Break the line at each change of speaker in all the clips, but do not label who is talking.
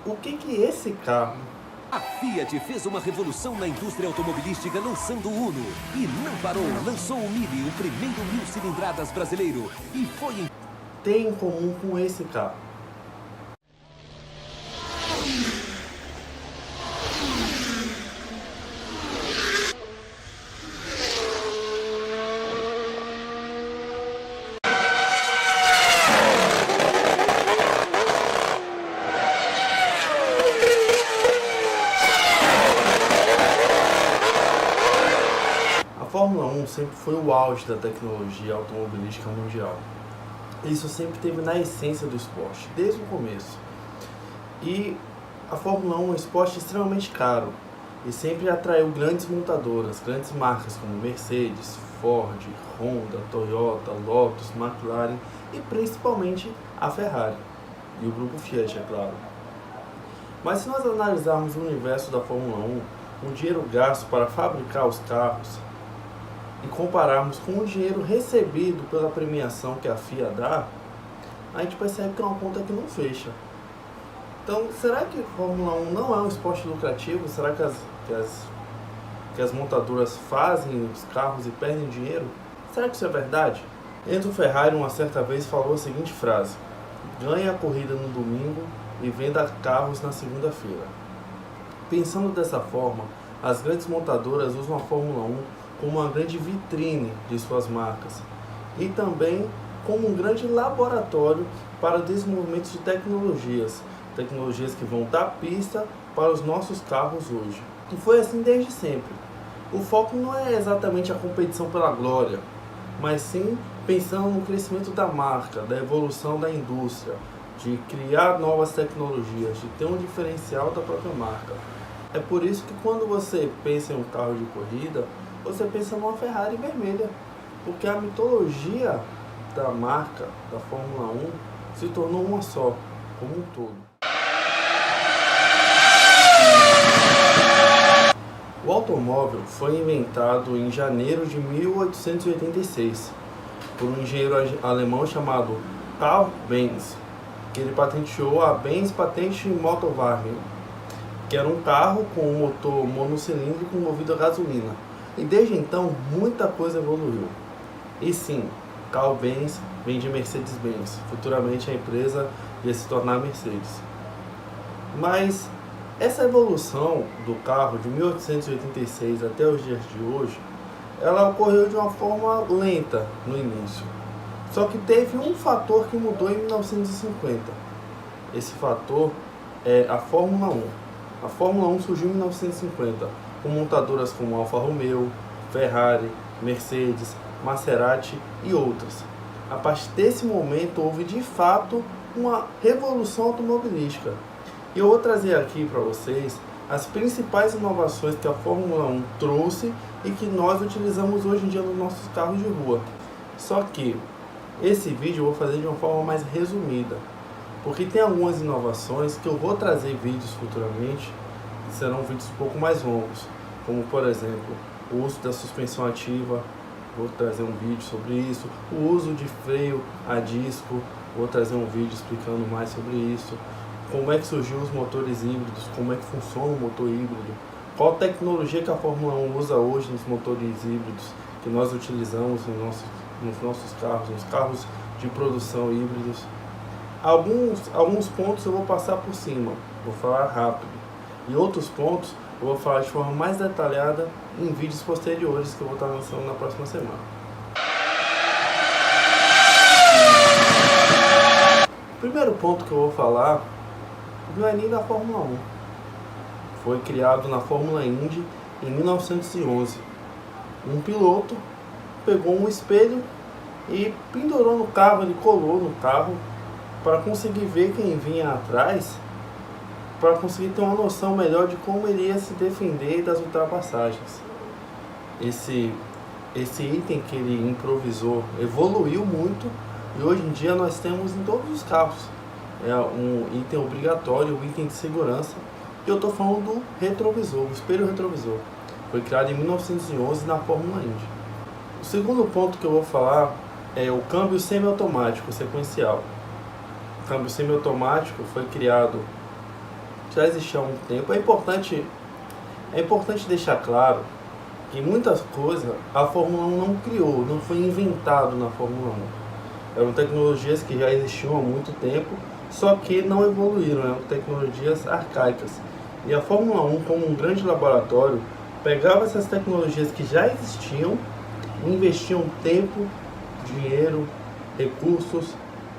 o que é esse carro?
A Fiat fez uma revolução na indústria automobilística lançando o Uno. E não parou, lançou o Mille, o primeiro 1000 cilindradas brasileiro. E foi em...
Tem em comum com esse carro? A Fórmula 1 sempre foi o auge da tecnologia automobilística mundial. Isso sempre teve na essência do esporte, desde o começo. E a Fórmula 1 é um esporte extremamente caro e sempre atraiu grandes montadoras, grandes marcas como Mercedes, Ford, Honda, Toyota, Lotus, McLaren e principalmente a Ferrari e o grupo Fiat, é claro. Mas se nós analisarmos o universo da Fórmula 1, o dinheiro gasto para fabricar os carros e compararmos com o dinheiro recebido pela premiação que a FIA dá, a gente percebe que é uma conta que não fecha. Então, será que a Fórmula 1 não é um esporte lucrativo? Será que as montadoras fazem os carros e perdem dinheiro? Será que isso é verdade? Enzo Ferrari uma certa vez falou a seguinte frase: ganhe a corrida no domingo e venda carros na segunda-feira. Pensando dessa forma, as grandes montadoras usam a Fórmula 1 como uma grande vitrine de suas marcas e também como um grande laboratório para o desenvolvimento de tecnologias que vão dar pista para os nossos carros hoje. E foi assim desde sempre. O foco não é exatamente a competição pela glória, mas sim pensando no crescimento da marca, da evolução da indústria, de criar novas tecnologias, de ter um diferencial da própria marca. É por isso que quando você pensa em um carro de corrida, você pensa numa Ferrari vermelha, porque a mitologia da marca, da Fórmula 1, se tornou uma só, como um todo. O automóvel foi inventado em janeiro de 1886 por um engenheiro alemão chamado Karl Benz, que ele patenteou a Benz Patent Motorwagen, que era um carro com um motor monocilíndrico movido a gasolina. E desde então, muita coisa evoluiu. E sim, Karl Benz vem de Mercedes-Benz. Futuramente a empresa ia se tornar Mercedes. Mas essa evolução do carro de 1886 até os dias de hoje, ela ocorreu de uma forma lenta no início. Só que teve um fator que mudou em 1950. Esse fator é a Fórmula 1. A Fórmula 1 surgiu em 1950, com montadoras como Alfa Romeo, Ferrari, Mercedes, Maserati e outras. A partir desse momento houve de fato uma revolução automobilística. E eu vou trazer aqui para vocês as principais inovações que a Fórmula 1 trouxe e que nós utilizamos hoje em dia nos nossos carros de rua. Só que esse vídeo eu vou fazer de uma forma mais resumida, porque tem algumas inovações que eu vou trazer vídeos futuramente, que serão vídeos um pouco mais longos, como por exemplo, o uso da suspensão ativa, vou trazer um vídeo sobre isso, o uso de freio a disco, vou trazer um vídeo explicando mais sobre isso, como é que surgiu os motores híbridos, como é que funciona o motor híbrido, qual tecnologia que a Fórmula 1 usa hoje nos motores híbridos que nós utilizamos nos nossos carros, nos carros de produção híbridos. Alguns pontos eu vou passar por cima, vou falar rápido, e outros pontos eu vou falar de forma mais detalhada em vídeos posteriores que eu vou estar lançando na próxima semana. O primeiro ponto que eu vou falar não é nem da Fórmula 1. Foi criado na Fórmula Indy em 1911. Um piloto pegou um espelho e pendurou no carro, ele colou no carro para conseguir ver quem vinha atrás, para conseguir ter uma noção melhor de como ele ia se defender das ultrapassagens. Esse item que ele improvisou evoluiu muito e hoje em dia nós temos em todos os carros. É um item obrigatório, um item de segurança. E eu estou falando do retrovisor, o espelho retrovisor. Foi criado em 1911 na Fórmula Indy. O segundo ponto que eu vou falar é o câmbio semiautomático sequencial. O câmbio semiautomático foi criado já existia há um tempo. É importante deixar claro que muitas coisas a Fórmula 1 não criou, não foi inventado na Fórmula 1. Eram tecnologias que já existiam há muito tempo, só que não evoluíram, eram tecnologias arcaicas. E a Fórmula 1, como um grande laboratório, pegava essas tecnologias que já existiam, investiam tempo, dinheiro, recursos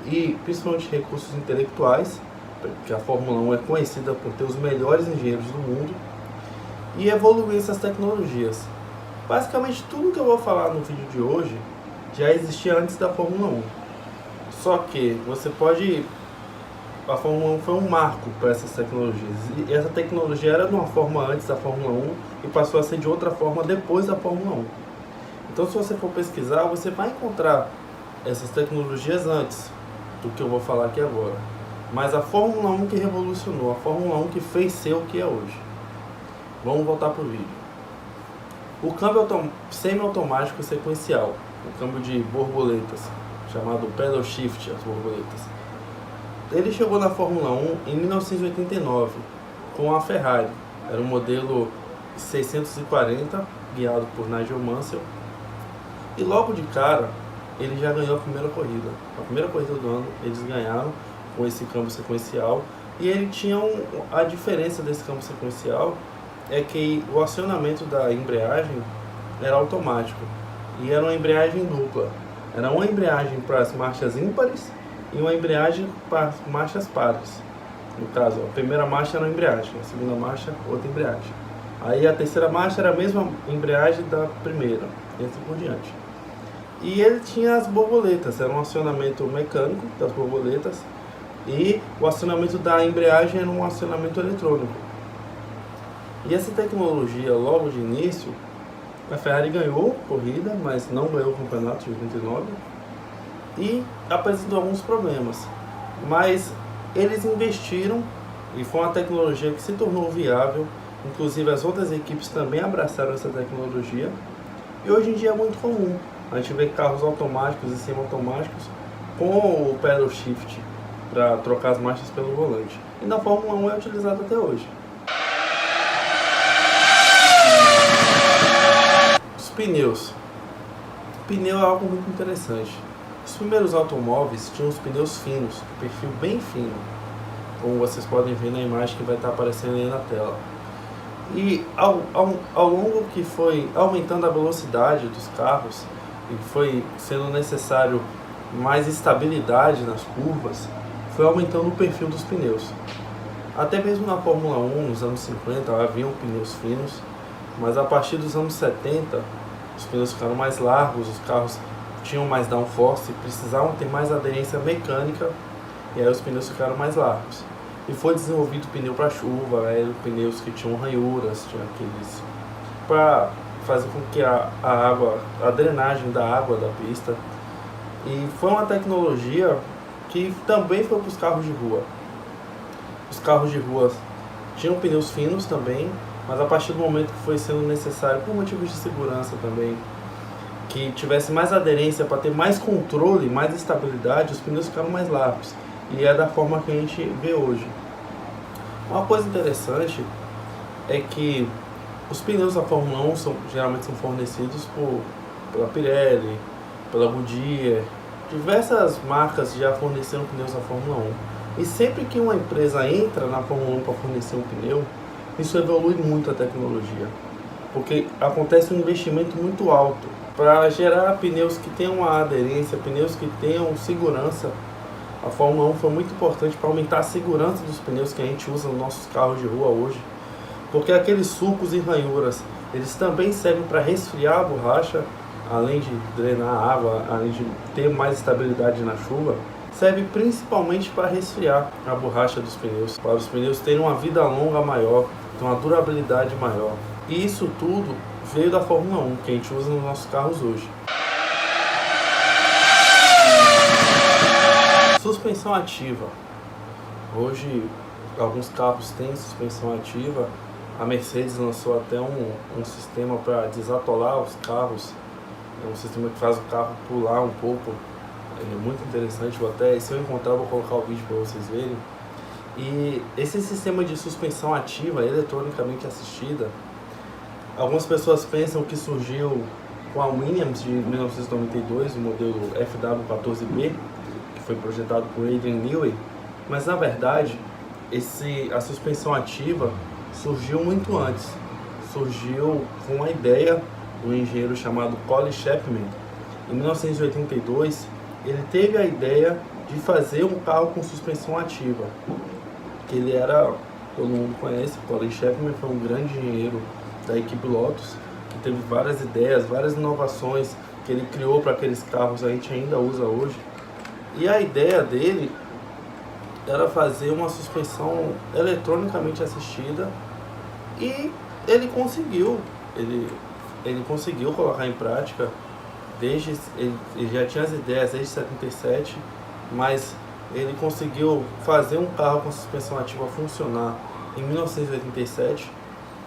e principalmente recursos intelectuais, porque a Fórmula 1 é conhecida por ter os melhores engenheiros do mundo, e evoluir essas tecnologias. Basicamente tudo que eu vou falar no vídeo de hoje já existia antes da Fórmula 1. Só que a Fórmula 1 foi um marco para essas tecnologias. E essa tecnologia era de uma forma antes da Fórmula 1 e passou a ser de outra forma depois da Fórmula 1. Então, se você for pesquisar, você vai encontrar essas tecnologias antes do que eu vou falar aqui agora. Mas a Fórmula 1 que revolucionou, a Fórmula 1 que fez ser o que é hoje. Vamos voltar para o vídeo. O câmbio semi-automático sequencial, o câmbio de borboletas, chamado pedal shift, as borboletas. Ele chegou na Fórmula 1 em 1989 com a Ferrari. Era um modelo 640, guiado por Nigel Mansell. E logo de cara, ele já ganhou a primeira corrida. A primeira corrida do ano, eles ganharam com esse câmbio sequencial. E ele tinha a diferença desse câmbio sequencial é que o acionamento da embreagem era automático. E era uma embreagem dupla. Era uma embreagem para as marchas ímpares e uma embreagem para as marchas pares. No caso, a primeira marcha era uma embreagem, a segunda marcha, outra embreagem. Aí a terceira marcha era a mesma embreagem da primeira, e assim por diante. E ele tinha as borboletas, era um acionamento mecânico das borboletas, e o acionamento da embreagem era um acionamento eletrônico. E essa tecnologia, logo de início, a Ferrari ganhou a corrida, mas não ganhou o campeonato de 89 e apresentou alguns problemas. Mas eles investiram e foi uma tecnologia que se tornou viável. Inclusive as outras equipes também abraçaram essa tecnologia e hoje em dia é muito comum. A gente vê carros automáticos e semi-automáticos com o pedal shift para trocar as marchas pelo volante. E na Fórmula 1 é utilizado até hoje. Os pneus. Pneu é algo muito interessante. Os primeiros automóveis tinham os pneus finos, perfil bem fino, como vocês podem ver na imagem que vai estar aparecendo aí na tela. E ao longo que foi aumentando a velocidade dos carros e foi sendo necessário mais estabilidade nas curvas, foi aumentando o perfil dos pneus. Até mesmo na Fórmula 1, nos anos 50, haviam pneus finos, mas a partir dos anos 70, os pneus ficaram mais largos, os carros tinham mais downforce, precisavam ter mais aderência mecânica, e aí os pneus ficaram mais largos. E foi desenvolvido pneu para chuva, pneus que tinham ranhuras, tinha aqueles para fazer com que a drenagem da água da pista. E foi uma tecnologia que também foi para os carros de rua. Os carros de rua tinham pneus finos também, mas a partir do momento que foi sendo necessário, por motivos de segurança também, que tivesse mais aderência para ter mais controle, mais estabilidade, os pneus ficaram mais largos. E é da forma que a gente vê hoje. Uma coisa interessante é que os pneus da Fórmula 1 geralmente são fornecidos pela Pirelli, pela Goodyear. Diversas marcas já forneceram pneus da Fórmula 1. E sempre que uma empresa entra na Fórmula 1 para fornecer um pneu, isso evolui muito a tecnologia. Porque acontece um investimento muito alto para gerar pneus que tenham uma aderência, pneus que tenham segurança. A Fórmula 1 foi muito importante para aumentar a segurança dos pneus que a gente usa nos nossos carros de rua hoje. Porque aqueles sulcos e ranhuras, eles também servem para resfriar a borracha, além de drenar a água, além de ter mais estabilidade na chuva. Serve principalmente para resfriar a borracha dos pneus, para os pneus terem uma vida longa maior, ter uma durabilidade maior. E isso tudo veio da Fórmula 1, que a gente usa nos nossos carros hoje. Suspensão ativa. Hoje, alguns carros têm suspensão ativa. A Mercedes lançou até um sistema para desatolar os carros. É um sistema que faz o carro pular um pouco. É muito interessante. Se eu encontrar, vou colocar o vídeo para vocês verem. E esse sistema de suspensão ativa eletronicamente assistida, algumas pessoas pensam que surgiu com a Williams de 1992, o modelo FW14B, que foi projetado por Adrian Newey, mas na verdade a suspensão ativa surgiu muito antes. Surgiu com a ideia do engenheiro chamado Colin Chapman. Em 1982, ele teve a ideia de fazer um carro com suspensão ativa. Ele era, todo mundo conhece, Colin Chapman foi um grande engenheiro da equipe Lotus, que teve várias ideias, várias inovações que ele criou para aqueles carros que a gente ainda usa hoje. E a ideia dele era fazer uma suspensão eletronicamente assistida, e ele conseguiu colocar em prática. Ele já tinha as ideias desde 77, mas ele conseguiu fazer um carro com suspensão ativa funcionar em 1987.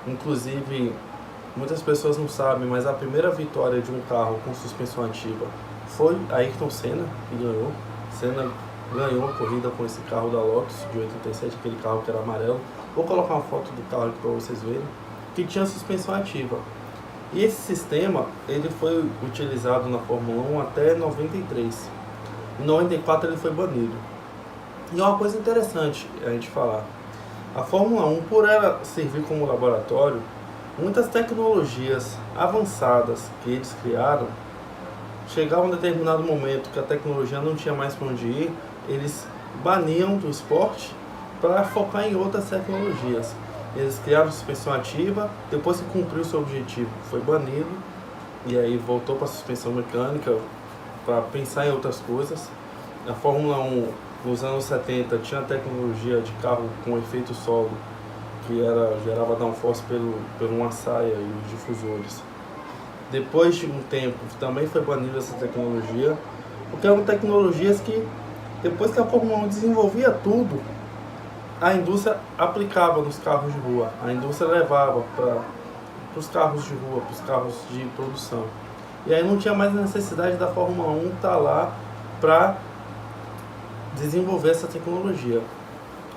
Inclusive, muitas pessoas não sabem, mas a primeira vitória de um carro com suspensão ativa foi Ayrton Senna, que ganhou. Senna ganhou a corrida com esse carro da Lotus de 87, aquele carro que era amarelo. Vou colocar uma foto do carro aqui para vocês verem, que tinha suspensão ativa. E esse sistema ele foi utilizado na Fórmula 1 até 93. Em 94 ele foi banido. E é uma coisa interessante a gente falar. A Fórmula 1, por ela servir como laboratório, muitas tecnologias avançadas que eles criaram, chegava um determinado momento que a tecnologia não tinha mais para onde ir, eles baniam do esporte para focar em outras tecnologias. Eles criaram suspensão ativa, depois que cumpriu o seu objetivo, foi banido, e aí voltou para a suspensão mecânica para pensar em outras coisas. A Fórmula 1, nos anos 70, tinha a tecnologia de carro com efeito solo, que gerava downforce por uma saia e os difusores. Depois de um tempo, também foi banida essa tecnologia, porque eram tecnologias que, depois que a Fórmula 1 desenvolvia tudo, a indústria aplicava nos carros de rua, a indústria levava para os carros de rua, para os carros de produção. E aí não tinha mais necessidade da Fórmula 1 estar lá para desenvolver essa tecnologia.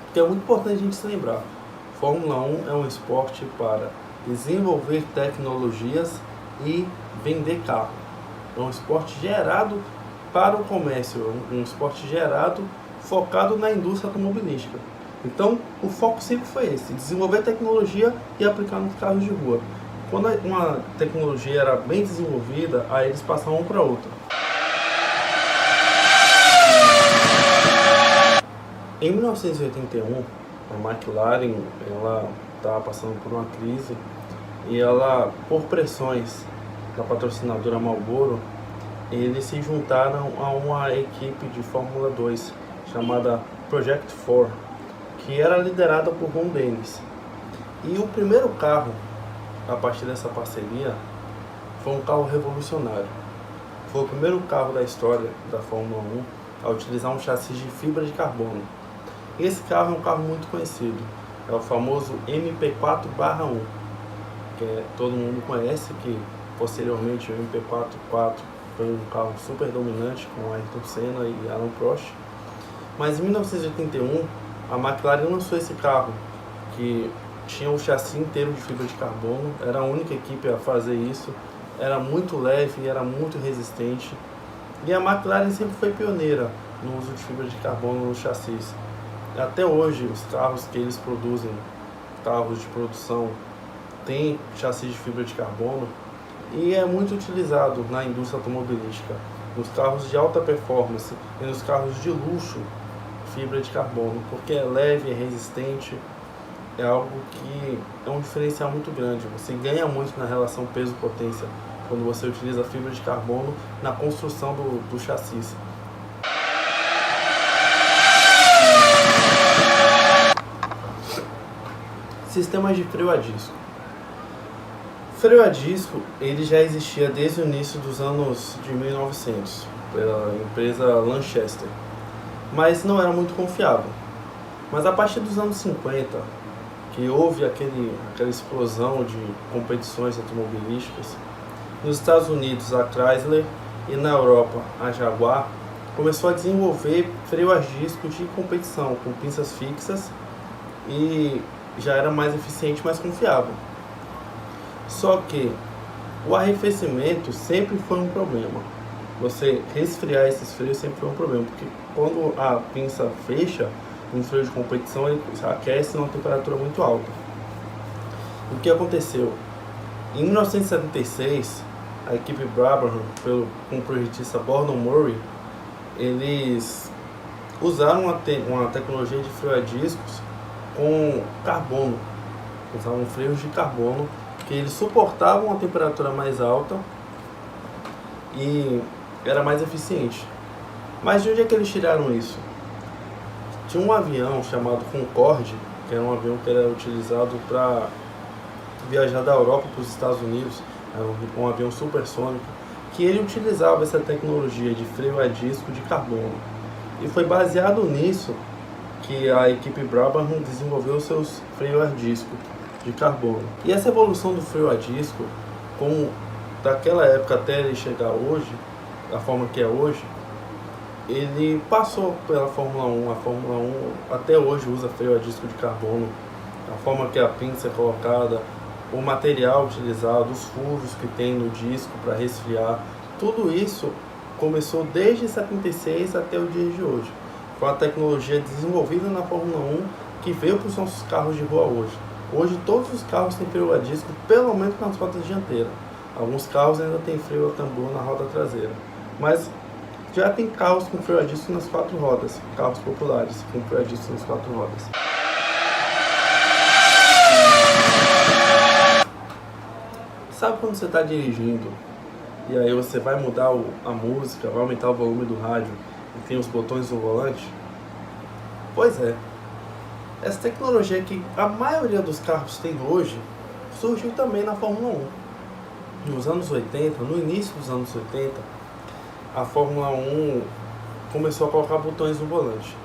Porque é muito importante a gente se lembrar, Fórmula 1 é um esporte para desenvolver tecnologias e vender carro. É um esporte gerado para o comércio, um esporte gerado focado na indústria automobilística. Então, o foco sempre foi esse, desenvolver tecnologia e aplicar nos carros de rua. Quando uma tecnologia era bem desenvolvida, aí eles passavam para outra. Em 1981, a McLaren estava passando por uma crise e ela, por pressões da patrocinadora Marlboro, eles se juntaram a uma equipe de Fórmula 2 chamada Project 4, que era liderada por Ron Dennis. E o primeiro carro, a partir dessa parceria, foi um carro revolucionário. Foi o primeiro carro da história da Fórmula 1 a utilizar um chassi de fibra de carbono. Esse carro é um carro muito conhecido, é o famoso MP4/1, que todo mundo conhece, que posteriormente o MP4/4 foi um carro super dominante com Ayrton Senna e Alain Prost. Mas em 1981, a McLaren lançou esse carro, que tinha um chassi inteiro de fibra de carbono, era a única equipe a fazer isso, era muito leve, era muito resistente, e a McLaren sempre foi pioneira no uso de fibra de carbono nos chassis. Até hoje, os carros que eles produzem, carros de produção, têm chassi de fibra de carbono, e é muito utilizado na indústria automobilística, nos carros de alta performance e nos carros de luxo, fibra de carbono, porque é leve, é resistente, é algo que é um diferencial muito grande. Você ganha muito na relação peso-potência quando você utiliza fibra de carbono na construção do chassi. Sistemas de freio a disco. Freio a disco ele já existia desde o início dos anos de 1900 pela empresa Lanchester, mas não era muito confiável. Mas a partir dos anos 50, que houve aquela explosão de competições automobilísticas, nos Estados Unidos a Chrysler e na Europa a Jaguar começou a desenvolver freio a disco de competição com pinças fixas e já era mais eficiente e mais confiável. Só que o arrefecimento sempre foi um problema. Você resfriar esses freios sempre foi um problema, porque quando a pinça fecha, um freio de competição, ele aquece numa temperatura muito alta. O que aconteceu? Em 1976, a equipe Brabham, com o projetista Gordon Murray, eles usaram uma tecnologia de freio a discos com carbono. Usavam freios de carbono que eles suportavam uma temperatura mais alta e era mais eficiente. Mas de onde é que eles tiraram isso? Tinha um avião chamado Concorde, que era um avião que era utilizado para viajar da Europa para os Estados Unidos, era um avião supersônico, que ele utilizava essa tecnologia de freio a disco de carbono. E foi baseado nisso que a equipe Brabham desenvolveu seus freios a disco de carbono. E essa evolução do freio a disco, como daquela época até ele chegar hoje, da forma que é hoje, ele passou pela Fórmula 1. A Fórmula 1 até hoje usa freio a disco de carbono. A forma que a pinça é colocada, o material utilizado, os furos que tem no disco para resfriar, tudo isso começou desde 76 até o dia de hoje. Foi uma tecnologia desenvolvida na Fórmula 1 que veio para os nossos carros de rua hoje. Hoje todos os carros têm freio a disco, pelo menos nas rodas dianteiras. Alguns carros ainda têm freio a tambor na roda traseira. Mas já tem carros com freio a disco nas 4 rodas, carros populares com freio a disco nas 4 rodas. Sabe quando você está dirigindo e aí você vai mudar a música, vai aumentar o volume do rádio e tem os botões do volante? Pois é, essa tecnologia que a maioria dos carros tem hoje surgiu também na Fórmula 1. Nos anos 80, no início dos anos 80, a Fórmula 1 começou a colocar botões no volante.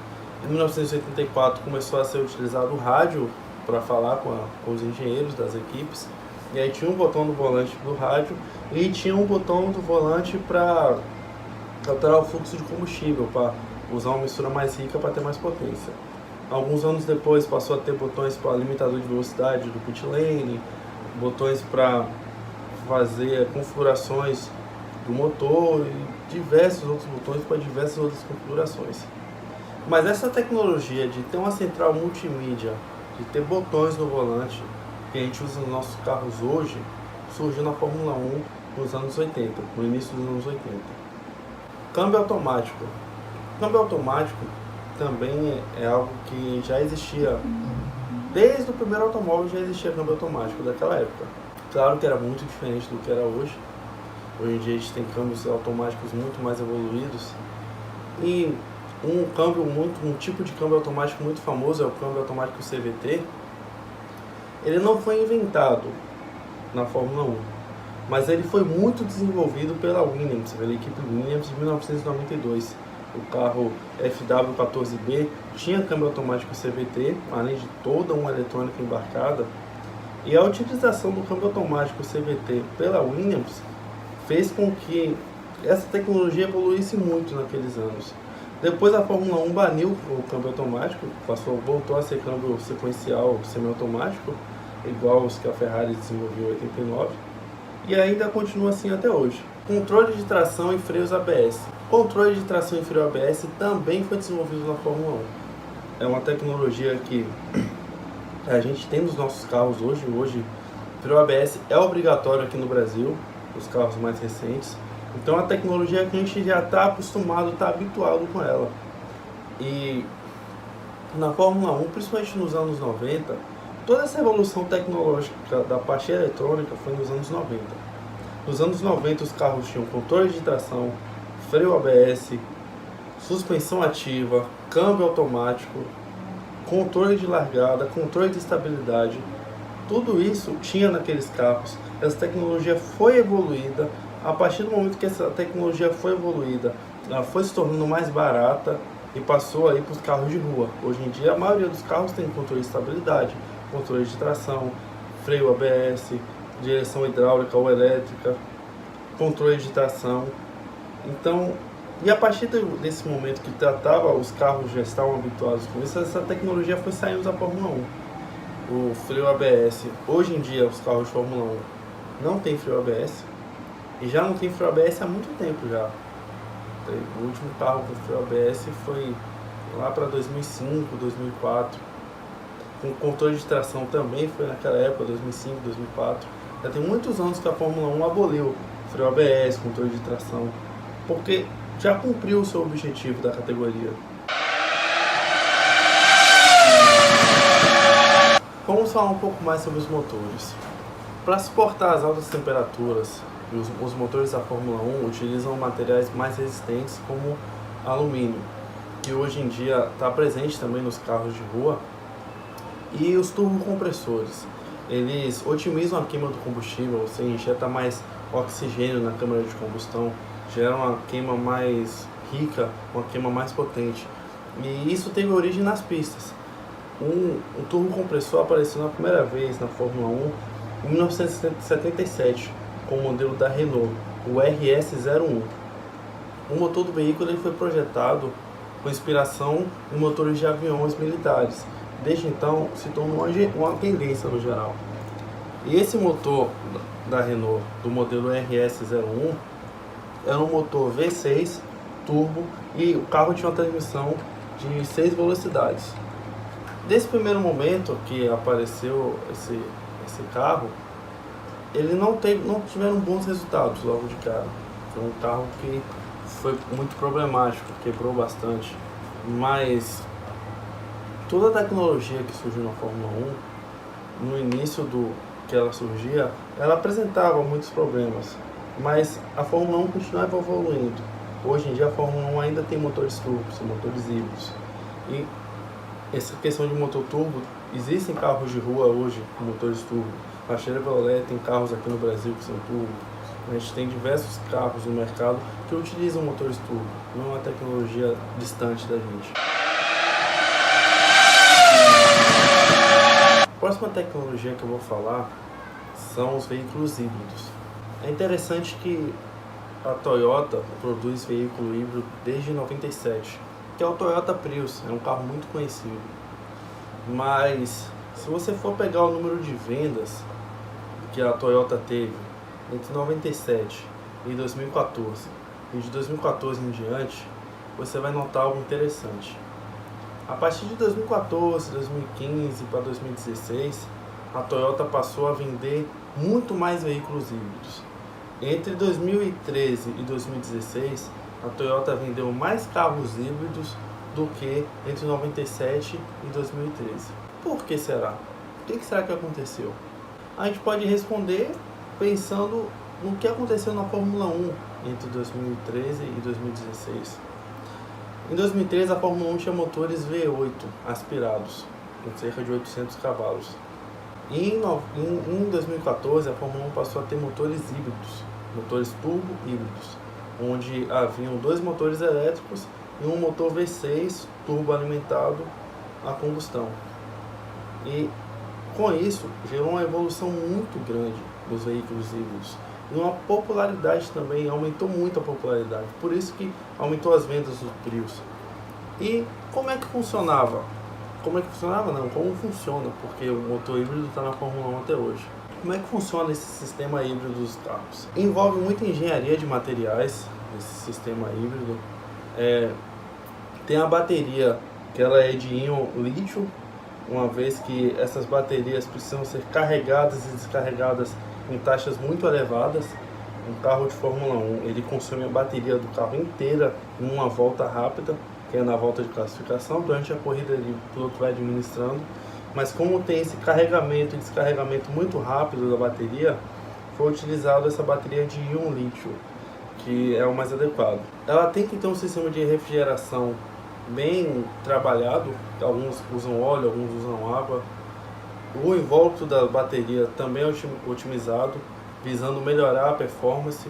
Em 1984 começou a ser utilizado o rádio para falar com os engenheiros das equipes. E aí tinha um botão do volante do rádio e tinha um botão do volante para alterar o fluxo de combustível, para usar uma mistura mais rica para ter mais potência. Alguns anos depois passou a ter botões para limitador de velocidade do pit lane, botões para fazer configurações do motor e diversos outros botões para diversas outras configurações. Mas essa tecnologia de ter uma central multimídia, de ter botões no volante, que a gente usa nos nossos carros hoje, surgiu na Fórmula 1 nos anos 80, no início dos anos 80. Câmbio automático. Câmbio automático também é algo que já existia, desde o primeiro automóvel já existia câmbio automático daquela época. Claro que era muito diferente do que era hoje. Hoje em dia a gente tem câmbios automáticos muito mais evoluídos. E um tipo de câmbio automático muito famoso é o câmbio automático CVT. Ele não foi inventado na Fórmula 1, mas ele foi muito desenvolvido pela Williams, pela equipe Williams, em 1992. O carro FW14B tinha câmbio automático CVT, além de toda uma eletrônica embarcada, e a utilização do câmbio automático CVT pela Williams fez com que essa tecnologia evoluísse muito naqueles anos. Depois a Fórmula 1 baniu o câmbio automático, voltou a ser câmbio sequencial semiautomático, igual os que a Ferrari desenvolveu em 89, e ainda continua assim até hoje. Controle de tração e freios ABS. Controle de tração e freio ABS também foi desenvolvido na Fórmula 1. É uma tecnologia que a gente tem nos nossos carros hoje. Hoje, freio ABS é obrigatório aqui no Brasil, os carros mais recentes. Então, é uma tecnologia que a gente já está acostumado, está habituado com ela. E na Fórmula 1, principalmente nos anos 90, toda essa evolução tecnológica da parte eletrônica foi nos anos 90. Nos anos 90, os carros tinham controle de tração, freio ABS, suspensão ativa, câmbio automático, controle de largada, controle de estabilidade. Tudo isso tinha naqueles carros. Essa tecnologia foi evoluída. A partir do momento que essa tecnologia foi evoluída, ela foi se tornando mais barata e passou aí para os carros de rua. Hoje em dia, a maioria dos carros tem controle de estabilidade, controle de tração, freio ABS, direção hidráulica ou elétrica, controle de tração. Então, E a partir desse momento que tratava, os carros já estavam habituados com isso, essa tecnologia foi saindo da Fórmula 1. O freio ABS, hoje em dia os carros de Fórmula 1 não tem freio ABS, e já não tem freio ABS há muito tempo já. O último carro com freio ABS foi lá para 2005, 2004. Com controle de tração também foi naquela época, 2005, 2004. Já tem muitos anos que a Fórmula 1 aboliu freio ABS, controle de tração, porque já cumpriu o seu objetivo da categoria. Vamos falar um pouco mais sobre os motores. Para suportar as altas temperaturas, os motores da Fórmula 1 utilizam materiais mais resistentes como alumínio, que hoje em dia está presente também nos carros de rua, e os turbocompressores. Eles otimizam a queima do combustível, você injeta mais oxigênio na câmara de combustão, gera uma queima mais rica, uma queima mais potente. E isso teve origem nas pistas. Um turbocompressor apareceu na primeira vez na Fórmula 1 em 1977, com o modelo da Renault, o RS01. O motor do veículo ele foi projetado com inspiração em motores de aviões militares. Desde então, se tornou uma tendência no geral. E esse motor da Renault, do modelo RS01, era um motor V6 turbo e o carro tinha uma transmissão de 6 velocidades. Desse primeiro momento que apareceu esse carro, ele não tiveram bons resultados logo de cara. Foi um carro que foi muito problemático, quebrou bastante. Mas toda a tecnologia que surgiu na Fórmula 1, no início que ela surgia, ela apresentava muitos problemas, mas a Fórmula 1 continuava evoluindo. Hoje em dia a Fórmula 1 ainda tem motores turbos, motores híbridos. E essa questão de motor turbo, existem carros de rua hoje com motores turbo. A Chevrolet tem carros aqui no Brasil que são turbo. A gente tem diversos carros no mercado que utilizam motores turbo. Não é uma tecnologia distante da gente. A próxima tecnologia que eu vou falar são os veículos híbridos. É interessante que a Toyota produz veículo híbrido desde 97, que é o Toyota Prius, é um carro muito conhecido. Mas se você for pegar o número de vendas que a Toyota teve entre 97 e 2014, e de 2014 em diante, você vai notar algo interessante. A partir de 2014, 2015 para 2016, a Toyota passou a vender muito mais veículos híbridos. Entre 2013 e 2016, a Toyota vendeu mais carros híbridos do que entre 97 e 2013. Por que será? O que será que aconteceu? A gente pode responder pensando no que aconteceu na Fórmula 1 entre 2013 e 2016. Em 2013, a Fórmula 1 tinha motores V8 aspirados, com cerca de 800 cavalos. E em 2014, a Fórmula 1 passou a ter motores híbridos, motores turbo híbridos, onde haviam 2 motores elétricos e um motor V6 turbo alimentado a combustão. E com isso, gerou uma evolução muito grande dos veículos híbridos. E uma popularidade também, aumentou muito a popularidade. Por isso que aumentou as vendas do Prius. E como é que funcionava? Como funciona, porque o motor híbrido está na Fórmula 1 até hoje. Como é que funciona esse sistema híbrido dos carros? Envolve muita engenharia de materiais, esse sistema híbrido. Tem a bateria, que ela é de íon lítio, uma vez que essas baterias precisam ser carregadas e descarregadas em taxas muito elevadas. Um carro de Fórmula 1, ele consome a bateria do carro inteira em uma volta rápida, que é na volta de classificação. Durante a corrida o piloto vai administrando, mas como tem esse carregamento e descarregamento muito rápido da bateria, foi utilizado essa bateria de íon lítio, que é o mais adequado. Ela tem que ter um sistema de refrigeração bem trabalhado, alguns usam óleo, alguns usam água. O invólucro da bateria também é otimizado, visando melhorar a performance,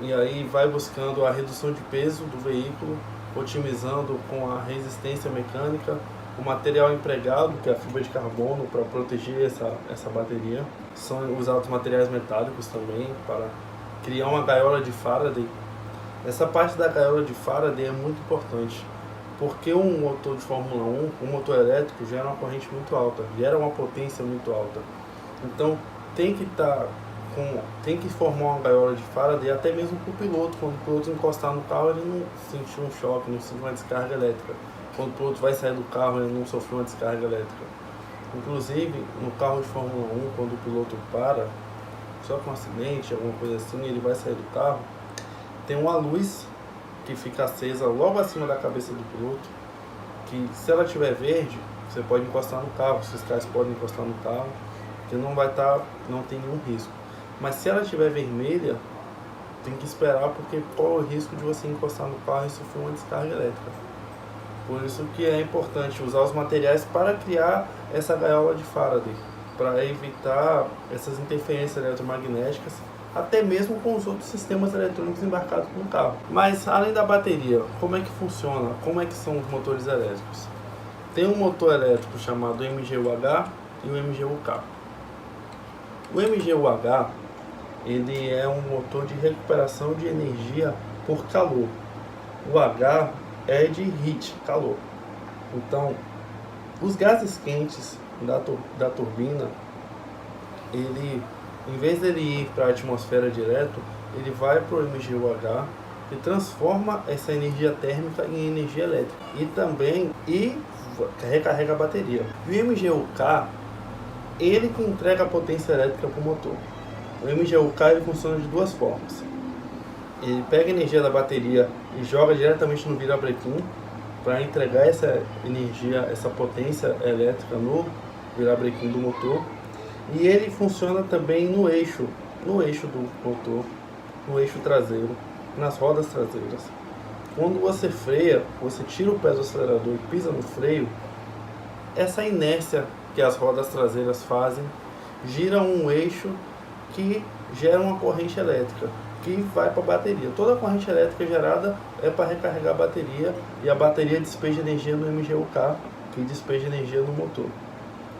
e aí vai buscando a redução de peso do veículo, otimizando com a resistência mecânica, o material empregado, que é a fibra de carbono, para proteger essa bateria. São usados materiais metálicos também para criar uma gaiola de Faraday Essa parte da gaiola de Faraday é muito importante, porque um motor de Fórmula 1, um motor elétrico, gera uma corrente muito alta, gera uma potência muito alta. Então tem que formar uma gaiola de Faraday até mesmo para o piloto. Quando o piloto encostar no carro, ele não sentir um choque, não sentir uma descarga elétrica. Quando o piloto vai sair do carro, ele não sofrer uma descarga elétrica. Inclusive, no carro de Fórmula 1, quando o piloto para, só com um acidente, alguma coisa assim, ele vai sair do carro, tem uma luz que fica acesa logo acima da cabeça do piloto, que se ela estiver verde, você pode encostar no carro, os fiscais podem encostar no carro, que não tem nenhum risco. Mas se ela estiver vermelha, tem que esperar, porque qual é o risco de você encostar no carro e sofrer uma descarga elétrica. Por isso que é importante usar os materiais para criar essa gaiola de Faraday, para evitar essas interferências eletromagnéticas, até mesmo com os outros sistemas eletrônicos embarcados no carro. Mas além da bateria, como é que funciona? Como é que são os motores elétricos? Tem um motor elétrico chamado MGU-H e o MGU-K. O MGU-H, ele é um motor de recuperação de energia por calor. O H é de heat, calor. Então, os gases quentes da turbina, ele, em vez dele ir para a atmosfera direto, ele vai para o MGU-H e transforma essa energia térmica em energia elétrica. E também recarrega a bateria. E o MGU-K, ele que entrega a potência elétrica para o motor. O MGU-K ele funciona de duas formas. Ele pega a energia da bateria e joga diretamente no virabrequim para entregar essa energia, essa potência elétrica no virabrequim do motor. E ele funciona também no eixo do motor, no eixo traseiro, nas rodas traseiras. Quando você freia, você tira o pé do acelerador e pisa no freio, essa inércia que as rodas traseiras fazem gira um eixo que gera uma corrente elétrica que vai para a bateria. Toda a corrente elétrica gerada é para recarregar a bateria, e a bateria despeja energia no MGU-K, que despeja energia no motor.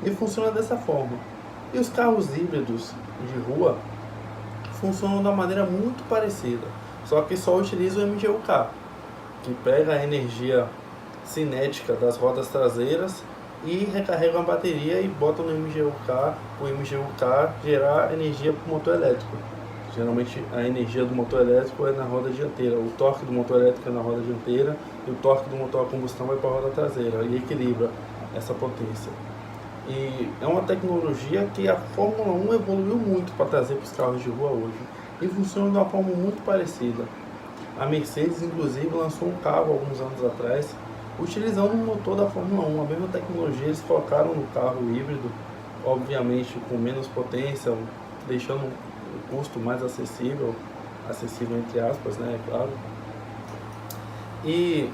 E funciona dessa forma. E os carros híbridos de rua funcionam da maneira muito parecida, só que só utiliza o MGU-K, que pega a energia cinética das rodas traseiras e recarrega a bateria e bota no MGU-K, o MGU-K gerar energia para o motor elétrico. Geralmente a energia do motor elétrico é na roda dianteira, o torque do motor elétrico é na roda dianteira e o torque do motor a combustão vai para a roda traseira e equilibra essa potência. E é uma tecnologia que a Fórmula 1 evoluiu muito para trazer para os carros de rua hoje e funciona de uma forma muito parecida. A Mercedes inclusive lançou um carro alguns anos atrás utilizando o motor da Fórmula 1, a mesma tecnologia eles colocaram no carro híbrido, obviamente com menos potência, deixando o custo mais acessível entre aspas, né, é claro. E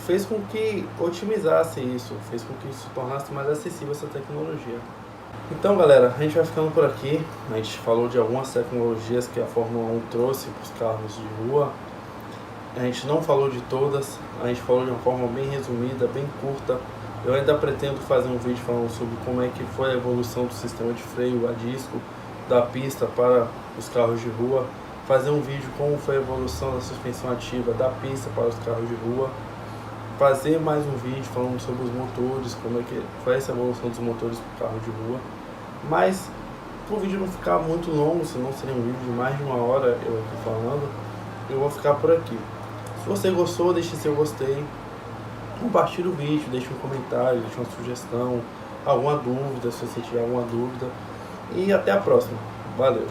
fez com que otimizasse isso, fez com que se tornasse mais acessível essa tecnologia. Então galera, a gente vai ficando por aqui. A gente falou de algumas tecnologias que a Fórmula 1 trouxe para os carros de rua. A gente não falou de todas, a gente falou de uma forma bem resumida, bem curta. Eu ainda pretendo fazer um vídeo falando sobre como é que foi a evolução do sistema de freio a disco da pista para os carros de rua, fazer um vídeo como foi a evolução da suspensão ativa da pista para os carros de rua, fazer mais um vídeo falando sobre os motores, como é que foi essa evolução dos motores para o carro de rua. Mas para o vídeo não ficar muito longo, senão seria um vídeo de mais de 1 hora eu aqui falando, eu vou ficar por aqui. Se você gostou, deixe seu gostei, compartilhe o vídeo, deixe um comentário, deixe uma sugestão, alguma dúvida, se você tiver alguma dúvida. E até a próxima. Valeu!